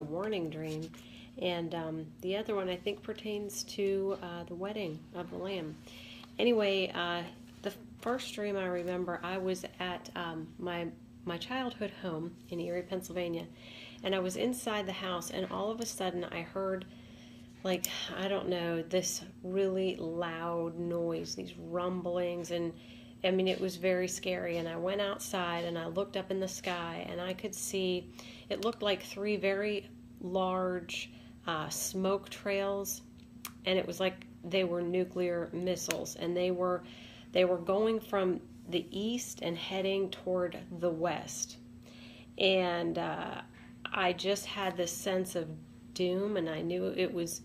warning dream. And the other one, I think, pertains to the wedding of the Lamb. Anyway, the first dream I remember, I was at my childhood home in Erie, Pennsylvania, and I was inside the house, and all of a sudden I heard, like, I don't know, this really loud noise, these rumblings, and I mean, it was very scary. And I went outside and I looked up in the sky, and I could see, it looked like three very large smoke trails, and it was like they were nuclear missiles, and they were going from the east and heading toward the west. And I just had this sense of doom, and I knew it was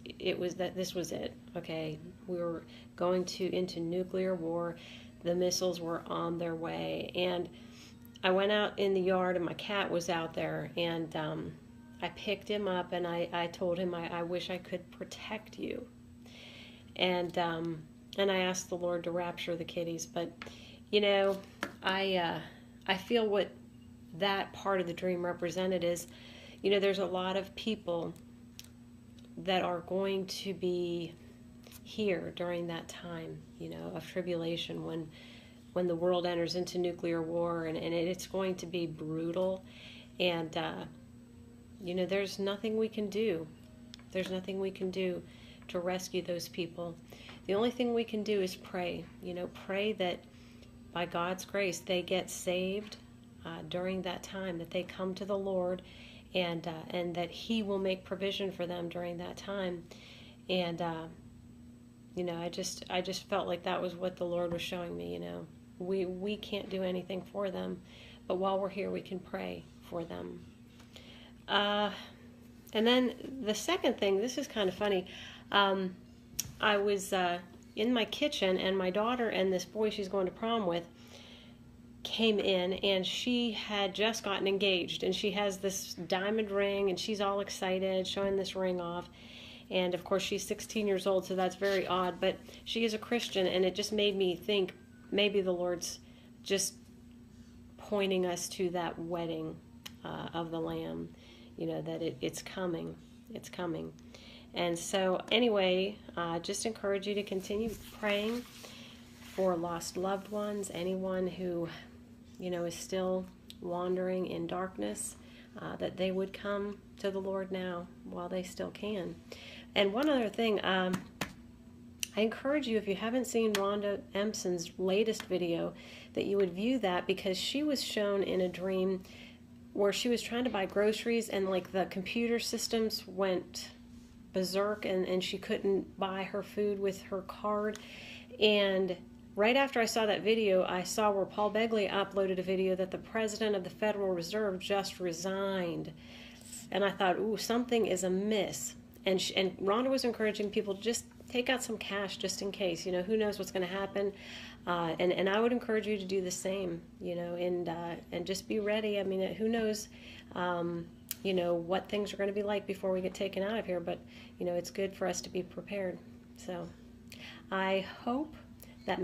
that this was it. Okay, we were going into nuclear war. The missiles were on their way. And I went out in the yard, and my cat was out there, and I picked him up, and I told him, I wish I could protect you. And I asked the Lord to rapture the kitties. But, you know, I feel what that part of the dream represented is, you know, there's a lot of people that are going to be here during that time, you know, of tribulation, when the world enters into nuclear war, and it's going to be brutal. And you know, there's nothing we can do. There's nothing we can do to rescue those people. The only thing we can do is pray. You know, pray that by God's grace they get saved during that time, that they come to the Lord, and that He will make provision for them during that time. And you know, I just felt like that was what the Lord was showing me. You know, we can't do anything for them, but while we're here, we can pray for them. And then the second thing, this is kind of funny. I was in my kitchen, and my daughter and this boy she's going to prom with came in, and she had just gotten engaged, and she has this diamond ring, and she's all excited, showing this ring off. And of course, she's 16 years old, so that's very odd, but she is a Christian, and it just made me think maybe the Lord's just pointing us to that wedding of the Lamb, you know, that it's coming. It's coming. And so anyway, just encourage you to continue praying for lost loved ones, anyone who, you know, is still wandering in darkness, that they would come to the Lord now while they still can. And one other thing, I encourage you, if you haven't seen Rhonda Empson's latest video, that you would view that, because she was shown in a dream where she was trying to buy groceries, and like the computer systems went berserk, and she couldn't buy her food with her card. And right after I saw that video, I saw where Paul Begley uploaded a video that the president of the Federal Reserve just resigned. And I thought, ooh, something is amiss. And Rhonda was encouraging people to just take out some cash just in case. You know, who knows what's going to happen. And I would encourage you to do the same, you know, and just be ready. I mean, who knows, you know, what things are going to be like before we get taken out of here. But, you know, it's good for us to be prepared. So I hope that